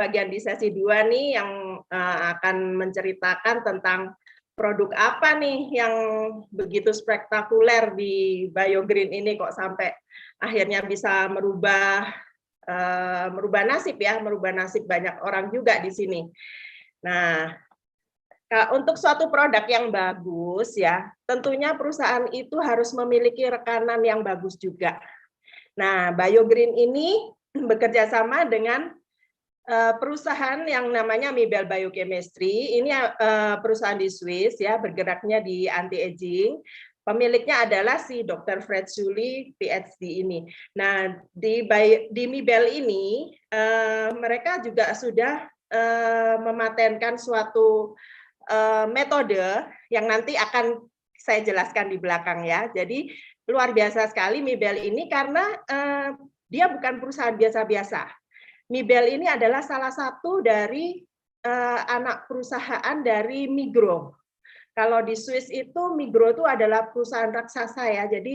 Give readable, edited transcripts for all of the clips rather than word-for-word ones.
bagian di sesi 2 nih yang akan menceritakan tentang produk apa nih yang begitu spektakuler di BioGreen ini kok sampai akhirnya bisa merubah nasib ya, merubah nasib banyak orang juga di sini. Nah, untuk suatu produk yang bagus ya, tentunya perusahaan itu harus memiliki rekanan yang bagus juga. Nah, BioGreen ini bekerja sama dengan perusahaan yang namanya Mibel Biochemistry. Ini perusahaan di Swiss ya, bergeraknya di anti-aging. Pemiliknya adalah si Dr. Fred Sully, PhD ini. Nah, di Mibel ini mereka juga sudah mematenkan suatu metode yang nanti akan saya jelaskan di belakang ya. Jadi luar biasa sekali Mibel ini karena dia bukan perusahaan biasa-biasa. Mibel ini adalah salah satu dari anak perusahaan dari Migros. Kalau di Swiss itu Migros itu adalah perusahaan raksasa ya, jadi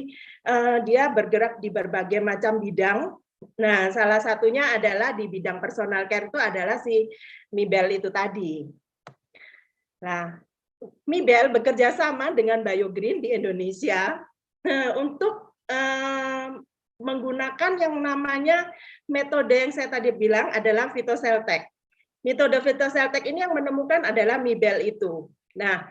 dia bergerak di berbagai macam bidang. Nah, salah satunya adalah di bidang personal care itu adalah si Mibel itu tadi. Nah, Mibel bekerja sama dengan BioGreen di Indonesia untuk menggunakan yang namanya metode yang saya tadi bilang adalah Phytoceltec. Metode Phytoceltec ini yang menemukan adalah Mibel itu. Nah,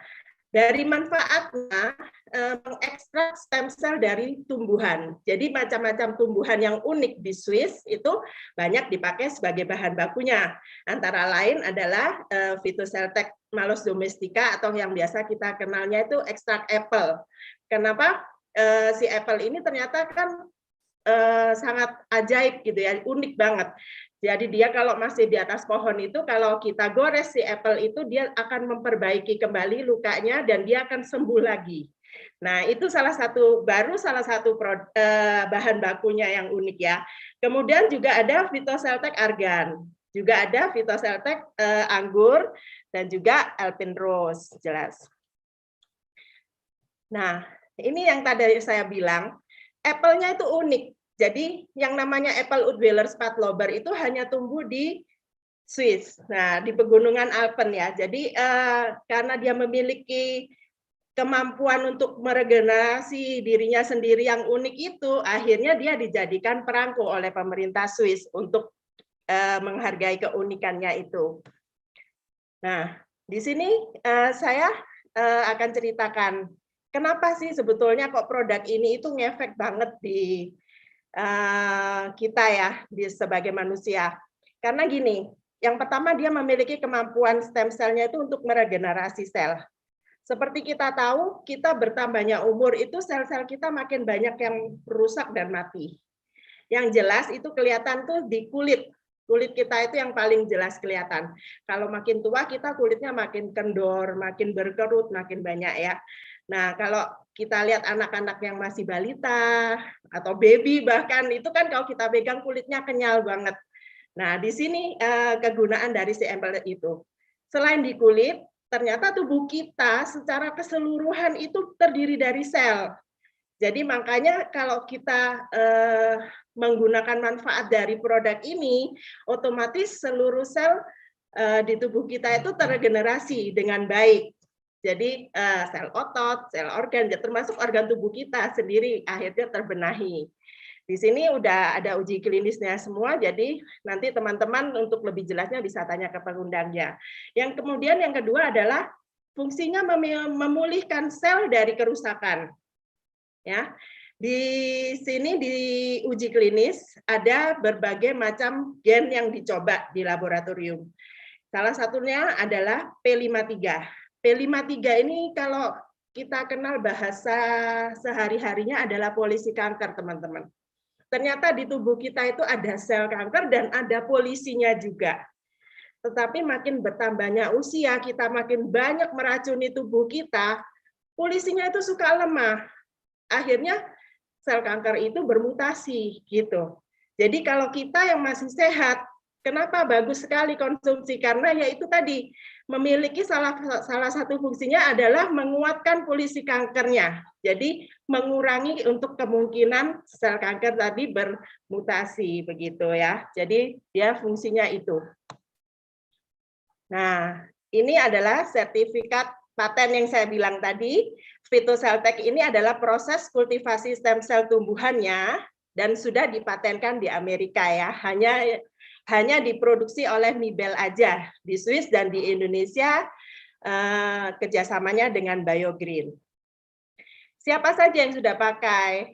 dari manfaatnya mengekstrak stem cell dari tumbuhan. Jadi macam-macam tumbuhan yang unik di Swiss itu banyak dipakai sebagai bahan bakunya. Antara lain adalah Phytoceltec Malus domestica atau yang biasa kita kenalnya itu ekstrak apel. Kenapa? Si apel ini ternyata kan sangat ajaib gitu ya, unik banget. Jadi dia kalau masih di atas pohon itu, kalau kita gores si apel itu, dia akan memperbaiki kembali lukanya dan dia akan sembuh lagi. Nah, itu salah satu bahan bakunya yang unik ya. Kemudian juga ada Phytoceltec argan, juga ada Phytoceltec anggur dan juga Alpine Rose, jelas. Nah, ini yang tadi saya bilang, apelnya itu unik. Jadi yang namanya apel Udweiler Spatlober itu hanya tumbuh di Swiss. Nah, di pegunungan Alpen ya. Jadi karena dia memiliki kemampuan untuk meregenerasi dirinya sendiri yang unik itu, akhirnya dia dijadikan perangko oleh pemerintah Swiss untuk menghargai keunikannya itu. Nah, di sini saya akan ceritakan kenapa sih sebetulnya kok produk ini itu ngefek banget di kita ya sebagai manusia. Karena gini, yang pertama dia memiliki kemampuan stem cell-nya itu untuk meregenerasi sel. Seperti kita tahu, kita bertambahnya umur itu sel-sel kita makin banyak yang rusak dan mati. Yang jelas itu kelihatan tuh di kulit. Kulit kita itu yang paling jelas kelihatan. Kalau makin tua kita kulitnya makin kendor, makin berkerut, makin banyak ya. Nah, kalau kita lihat anak-anak yang masih balita atau baby bahkan itu kan kalau kita pegang kulitnya kenyal banget. Nah, di sini kegunaan dari si apel itu. Selain di kulit, ternyata tubuh kita secara keseluruhan itu terdiri dari sel. Jadi makanya kalau kita menggunakan manfaat dari produk ini, otomatis seluruh sel di tubuh kita itu teregenerasi dengan baik. Jadi sel otot, sel organ, termasuk organ tubuh kita sendiri akhirnya terbenahi. Di sini udah ada uji klinisnya semua, jadi nanti teman-teman untuk lebih jelasnya bisa tanya ke pengundangnya. Yang kemudian yang kedua adalah fungsinya memulihkan sel dari kerusakan. Ya, di sini di uji klinis ada berbagai macam gen yang dicoba di laboratorium. Salah satunya adalah P53. P53 ini kalau kita kenal bahasa sehari-harinya adalah polisi kanker, teman-teman. Ternyata di tubuh kita itu ada sel kanker dan ada polisinya juga. Tetapi makin bertambahnya usia, kita makin banyak meracuni tubuh kita, polisinya itu suka lemah. Akhirnya sel kanker itu bermutasi gitu. Jadi kalau kita yang masih sehat, kenapa bagus sekali konsumsi? Karena yaitu tadi memiliki salah satu fungsinya adalah menguatkan polisi kankernya. Jadi mengurangi untuk kemungkinan sel kanker tadi bermutasi begitu ya. Jadi dia fungsinya itu. Nah, ini adalah sertifikat paten yang saya bilang tadi. Phytoceltec ini adalah proses kultivasi stem sel tumbuhannya dan sudah dipatenkan di Amerika ya. Hanya diproduksi oleh Mibel aja di Swiss dan di Indonesia kerjasamanya dengan BioGreen. Siapa saja yang sudah pakai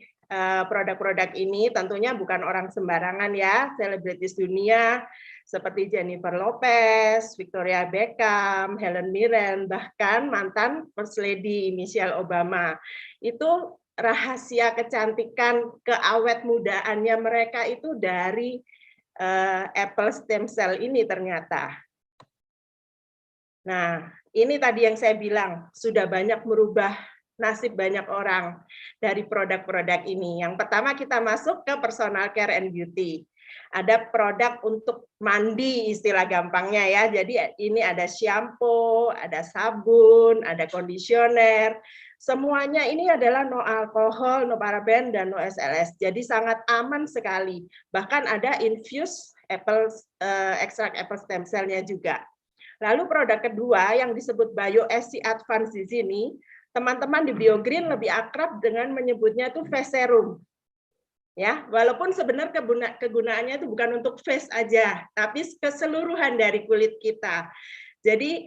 produk-produk ini? Tentunya bukan orang sembarangan ya, selebritis dunia seperti Jennifer Lopez, Victoria Beckham, Helen Mirren, bahkan mantan First Lady Michelle Obama. Itu rahasia kecantikan, keawet mudaannya mereka itu dari apple stem cell ini ternyata. Nah, ini tadi yang saya bilang, sudah banyak merubah nasib banyak orang dari produk-produk ini. Yang pertama kita masuk ke personal care and beauty. Ada produk untuk mandi istilah gampangnya ya. Jadi ini ada shampoo, ada sabun, ada conditioner. Semuanya ini adalah no alkohol, no paraben, dan no SLS. Jadi sangat aman sekali. Bahkan ada infused ekstrak apple stem cell-nya juga. Lalu produk kedua yang disebut BioSC Advance di sini, teman-teman di BioGreen lebih akrab dengan menyebutnya itu face serum. Ya, walaupun sebenarnya kegunaannya itu bukan untuk face aja, tapi keseluruhan dari kulit kita. Jadi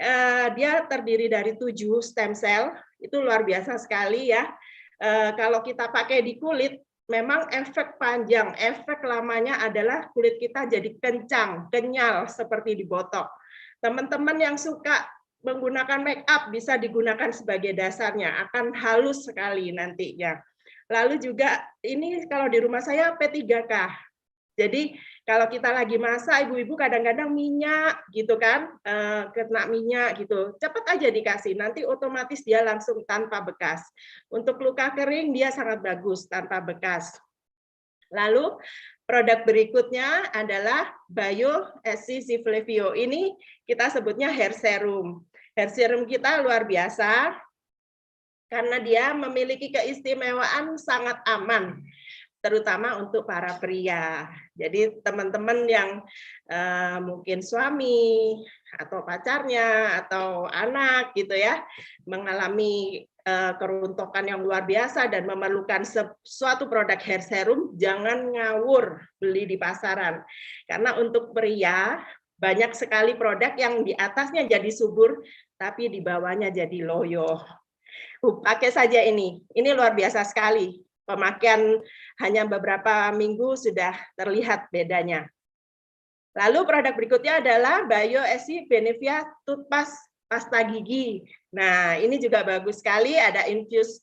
dia terdiri dari 7 stem cell, itu luar biasa sekali ya. Kalau kita pakai di kulit, memang efek panjang, efek lamanya adalah kulit kita jadi kencang, kenyal seperti dibotok. Teman-teman yang suka menggunakan make up bisa digunakan sebagai dasarnya, akan halus sekali nantinya. Lalu juga ini kalau di rumah saya P3K. Jadi kalau kita lagi masak, ibu-ibu kadang-kadang minyak gitu kan, kena minyak gitu, cepat aja dikasih, nanti otomatis dia langsung tanpa bekas. Untuk luka kering dia sangat bagus tanpa bekas. Lalu produk berikutnya adalah BioSC Ciflevio. Ini kita sebutnya hair serum. Hair serum kita luar biasa karena dia memiliki keistimewaan sangat aman, terutama untuk para pria. Jadi teman-teman yang mungkin suami atau pacarnya atau anak gitu ya mengalami keruntukan yang luar biasa dan memerlukan suatu produk hair serum, jangan ngawur beli di pasaran. Karena untuk pria banyak sekali produk yang di atasnya jadi subur tapi di bawahnya jadi loyo. Pakai saja ini luar biasa sekali. Pemakaian hanya beberapa minggu sudah terlihat bedanya. Lalu produk berikutnya adalah BioSC Benefia Toothpaste pasta gigi. Nah, ini juga bagus sekali, ada infused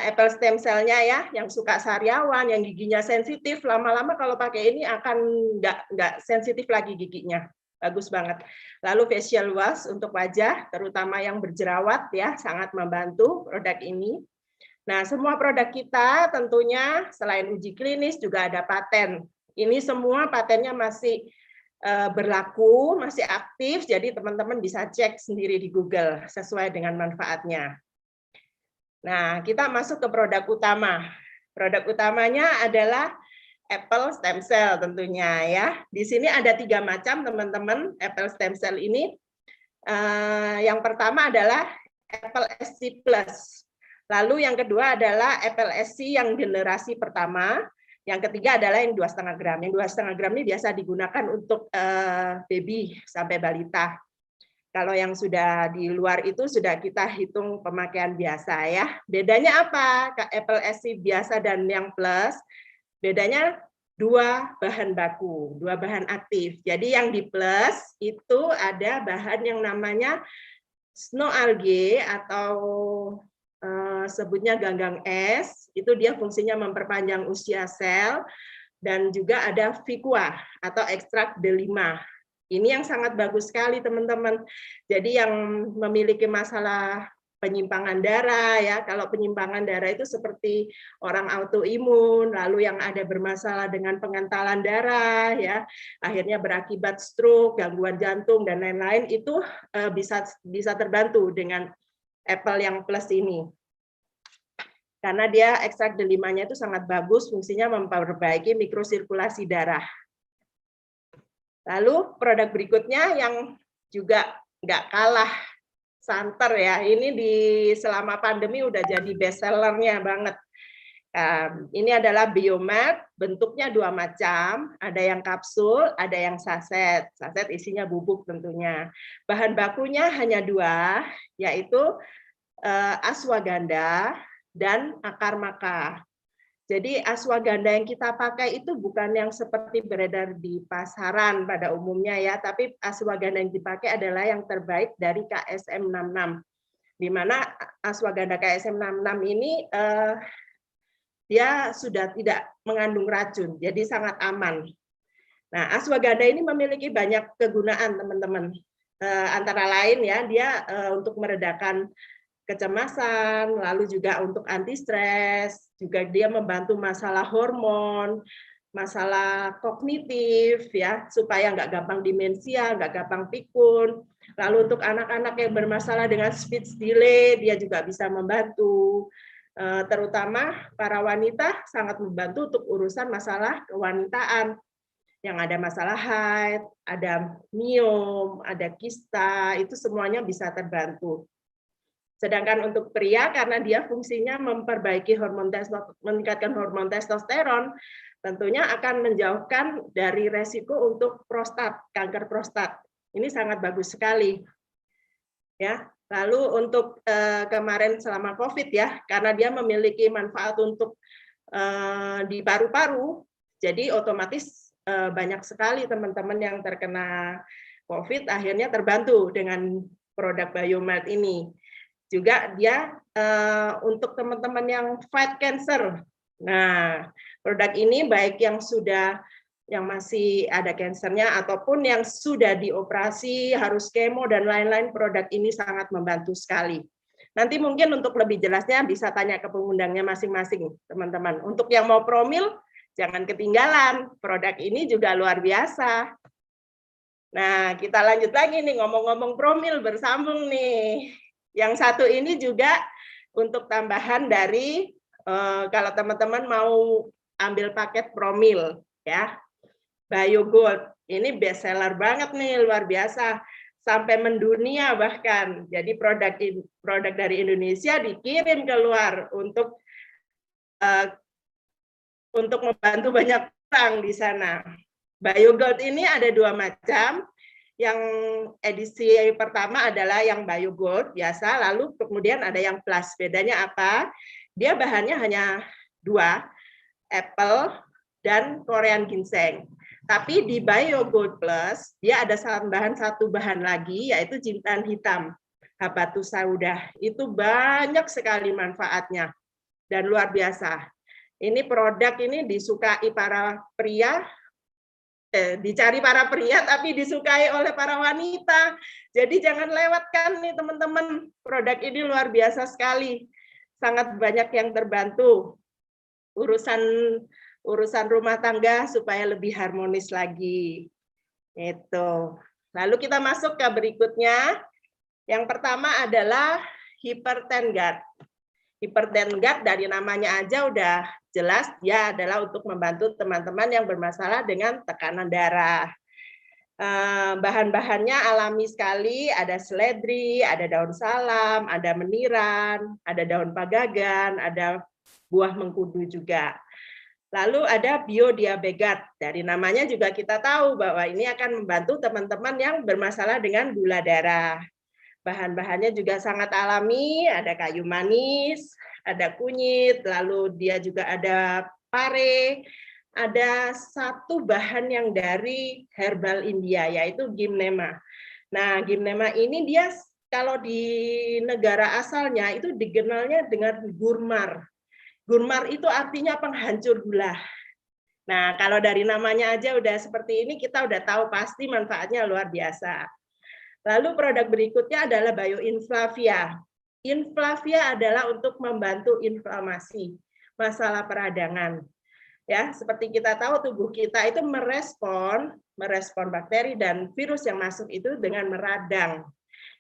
apple stem cell-nya ya, yang suka sariawan, yang giginya sensitif, lama-lama kalau pakai ini akan nggak sensitif lagi giginya. Bagus banget. Lalu facial wash untuk wajah, terutama yang berjerawat ya, sangat membantu produk ini. Nah, semua produk kita tentunya selain uji klinis juga ada paten. Ini semua patennya masih berlaku, masih aktif, jadi teman-teman bisa cek sendiri di Google sesuai dengan manfaatnya. Nah, kita masuk ke produk utama. Produk utamanya adalah apple stem cell tentunya ya. Di sini ada 3 macam teman-teman apple stem cell ini. Yang pertama adalah apple SC Plus. Lalu yang kedua adalah apple SC yang generasi pertama. Yang ketiga adalah yang 2,5 gram. Yang 2,5 gram ini biasa digunakan untuk baby sampai balita. Kalau yang sudah di luar itu sudah kita hitung pemakaian biasa ya. Bedanya apa? Apple SC biasa dan yang plus, bedanya 2 bahan baku, 2 bahan aktif. Jadi yang di plus itu ada bahan yang namanya snow algae atau sebutnya ganggang es, itu dia fungsinya memperpanjang usia sel, dan juga ada Vicua atau ekstrak D5. Ini yang sangat bagus sekali teman-teman. Jadi yang memiliki masalah penyimpangan darah ya, kalau penyimpangan darah itu seperti orang autoimun, lalu yang ada bermasalah dengan pengentalan darah ya, akhirnya berakibat stroke, gangguan jantung dan lain-lain, itu bisa terbantu dengan apple yang plus ini. Karena dia ekstrak D5-nya itu sangat bagus, fungsinya memperbaiki mikrosirkulasi darah. Lalu produk berikutnya yang juga nggak kalah santer ya. Ini selama pandemi udah jadi best sellernya banget. Ini adalah Biomat, bentuknya dua macam, ada yang kapsul, ada yang saset. Saset isinya bubuk tentunya. Bahan bakunya hanya dua, yaitu ashwagandha dan akar maka. Jadi ashwagandha yang kita pakai itu bukan yang seperti beredar di pasaran pada umumnya ya, tapi ashwagandha yang dipakai adalah yang terbaik dari KSM 66. Di mana ashwagandha KSM 66 ini dia sudah tidak mengandung racun, jadi sangat aman. Nah, ashwagandha ini memiliki banyak kegunaan, teman-teman. Antara lain ya, dia untuk meredakan kecemasan, lalu juga untuk anti stres, juga dia membantu masalah hormon, masalah kognitif ya, supaya nggak gampang demensia, nggak gampang pikun. Lalu untuk anak-anak yang bermasalah dengan speech delay, dia juga bisa membantu. Terutama para wanita sangat membantu untuk urusan masalah kewanitaan yang ada masalah haid, ada miom, ada kista, itu semuanya bisa terbantu. Sedangkan untuk pria karena dia fungsinya memperbaiki meningkatkan hormon testosteron, tentunya akan menjauhkan dari resiko untuk prostat, kanker prostat. Ini sangat bagus sekali. Ya. Lalu untuk kemarin selama COVID ya, karena dia memiliki manfaat untuk di paru-paru, jadi otomatis banyak sekali teman-teman yang terkena COVID akhirnya terbantu dengan produk Biomat ini. Juga dia untuk teman-teman yang fight cancer. Nah, produk ini baik yang masih ada kansernya ataupun yang sudah dioperasi harus kemo dan lain-lain, produk ini sangat membantu sekali. Nanti mungkin untuk lebih jelasnya bisa tanya ke pengundangnya masing-masing, teman-teman. Untuk yang mau promil, jangan ketinggalan. Produk ini juga luar biasa. Nah, kita lanjut lagi nih, ngomong-ngomong promil, bersambung nih. Yang satu ini juga untuk tambahan dari, kalau teman-teman mau ambil paket promil, ya. BioGold, ini best seller banget nih, luar biasa. Sampai mendunia bahkan. Jadi produk dari Indonesia dikirim keluar untuk membantu banyak orang di sana. BioGold ini ada dua macam. Yang edisi pertama adalah yang BioGold biasa, lalu kemudian ada yang plus. Bedanya apa? Dia bahannya hanya dua, apple dan Korean ginseng. Tapi di BioGold Plus, dia ada tambahan satu bahan lagi, yaitu jintan hitam, habatus sauda. Itu banyak sekali manfaatnya, dan luar biasa. Ini produk ini disukai para pria, dicari para pria, tapi disukai oleh para wanita. Jadi jangan lewatkan nih teman-teman, produk ini luar biasa sekali. Sangat banyak yang terbantu. Urusan rumah tangga supaya lebih harmonis lagi. Itu. Lalu kita masuk ke berikutnya. Yang pertama adalah Hypertengard. Hypertengard dari namanya aja udah jelas dia adalah untuk membantu teman-teman yang bermasalah dengan tekanan darah. Bahan-bahannya alami sekali, ada seledri, ada daun salam, ada meniran, ada daun pagagan, ada buah mengkudu juga. Lalu ada biodiabegat, dari namanya juga kita tahu bahwa ini akan membantu teman-teman yang bermasalah dengan gula darah. Bahan-bahannya juga sangat alami, ada kayu manis, ada kunyit, lalu dia juga ada pare, ada satu bahan yang dari herbal India, yaitu gymnema. Nah, gymnema ini dia kalau di negara asalnya itu dikenalnya dengan gurmar. Gurmar itu artinya penghancur gula. Nah, kalau dari namanya aja udah seperti ini, kita udah tahu pasti manfaatnya luar biasa. Lalu produk berikutnya adalah Bioinflavia. Inflavia adalah untuk membantu inflamasi, masalah peradangan. Ya, seperti kita tahu tubuh kita itu merespon bakteri dan virus yang masuk itu dengan meradang.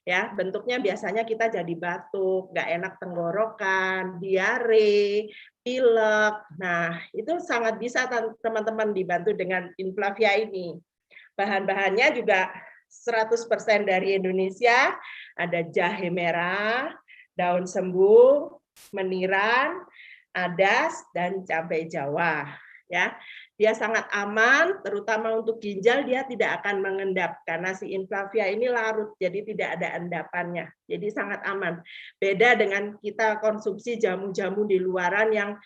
Ya, bentuknya biasanya kita jadi batuk, nggak enak tenggorokan, diare, pilek. Nah, itu sangat bisa teman-teman dibantu dengan Inflavia ini. Bahan-bahannya juga 100% dari Indonesia, ada jahe merah, daun sembuh, meniran, adas, dan cabai Jawa. Ya, dia sangat aman, terutama untuk ginjal dia tidak akan mengendap karena si Inflavia ini larut, jadi tidak ada endapannya. Jadi sangat aman. Beda dengan kita konsumsi jamu-jamu di luaran yang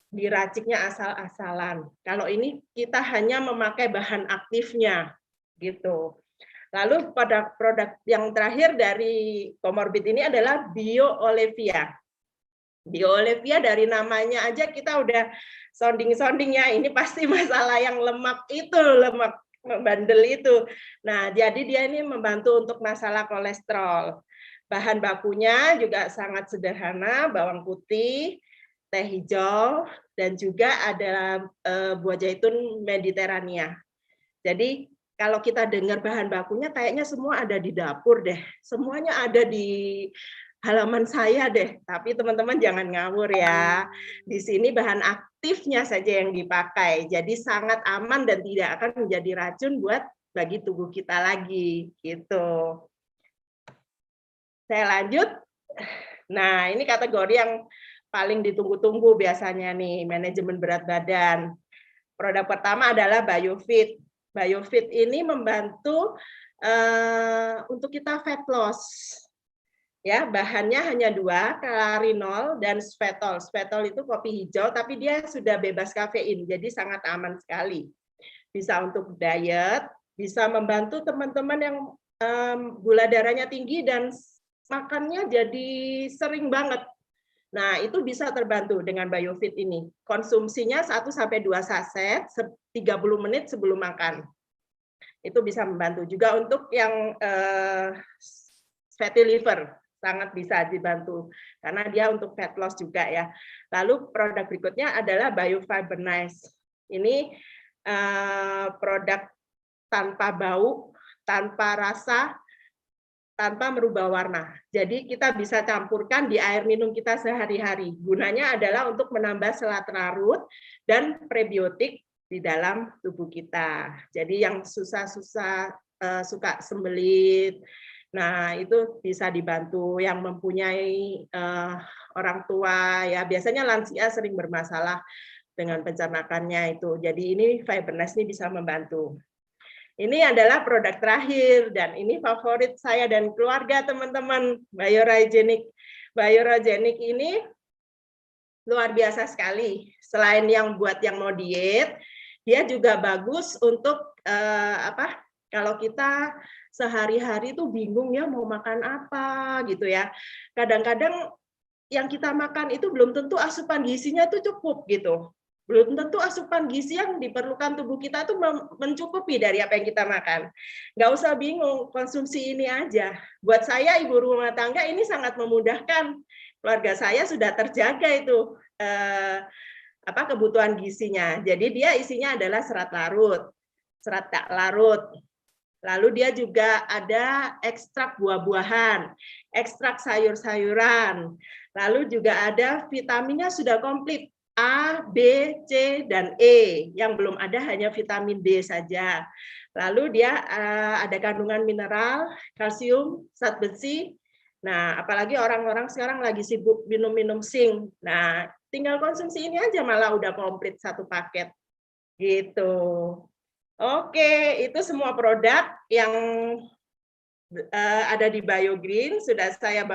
diraciknya asal-asalan. Kalau ini kita hanya memakai bahan aktifnya, gitu. Lalu pada produk yang terakhir dari komorbid ini adalah BioOlivia. BioOlivia dari namanya aja kita udah sounding-sounding ya, ini pasti masalah yang lemak itu, lemak bandel itu. Nah, jadi dia ini membantu untuk masalah kolesterol. Bahan bakunya juga sangat sederhana, bawang putih, teh hijau, dan juga ada buah zaitun Mediterania. Jadi kalau kita dengar bahan bakunya kayaknya semua ada di dapur deh, semuanya ada di halaman saya deh, tapi teman-teman jangan ngawur ya. Di sini bahan aktifnya saja yang dipakai, jadi sangat aman dan tidak akan menjadi racun buat bagi tubuh kita lagi, gitu. Saya lanjut. Nah, ini kategori yang paling ditunggu-tunggu biasanya nih, manajemen berat badan. Produk pertama adalah BioFit. BioFit ini membantu untuk kita fat loss. Ya, bahannya hanya 2, Clarinol dan Svetol. Svetol itu kopi hijau, tapi dia sudah bebas kafein, jadi sangat aman sekali. Bisa untuk diet, bisa membantu teman-teman yang gula darahnya tinggi dan makannya jadi sering banget. Nah, itu bisa terbantu dengan BioFit ini. Konsumsinya 1-2 saset 30 menit sebelum makan. Itu bisa membantu juga untuk yang fatty liver. Sangat bisa dibantu karena dia untuk fat loss juga ya. Lalu produk berikutnya adalah BioFibernize. Ini produk tanpa bau, tanpa rasa, tanpa merubah warna. Jadi kita bisa campurkan di air minum kita sehari-hari. Gunanya adalah untuk menambah serat larut dan prebiotik di dalam tubuh kita. Jadi yang susah-susah suka sembelit, nah itu bisa dibantu. Yang mempunyai orang tua ya, biasanya lansia sering bermasalah dengan pencernaannya itu. Jadi ini Fibernize ini bisa membantu. Ini adalah produk terakhir dan ini favorit saya dan keluarga teman-teman, Biorogenic. Biorogenic ini luar biasa sekali. Selain yang buat yang mau diet, dia juga bagus untuk kalau kita sehari-hari tuh bingung ya mau makan apa gitu ya. Kadang-kadang yang kita makan itu belum tentu asupan gizinya itu cukup gitu. Belum tentu asupan gizi yang diperlukan tubuh kita itu mencukupi dari apa yang kita makan. Nggak usah bingung, konsumsi ini aja. Buat saya ibu rumah tangga ini sangat memudahkan. Keluarga saya sudah terjaga itu kebutuhan gizinya. Jadi dia isinya adalah serat larut, serat tak larut. Lalu dia juga ada ekstrak buah-buahan, ekstrak sayur-sayuran. Lalu juga ada vitaminnya sudah komplit, A, B, C, dan E. Yang belum ada hanya vitamin D saja. Lalu dia ada kandungan mineral, kalsium, zat besi. Nah, apalagi orang-orang sekarang lagi sibuk minum-minum zinc. Nah, tinggal konsumsi ini aja malah udah komplit satu paket. Gitu. Oke, itu semua produk yang ada di BioGreen sudah saya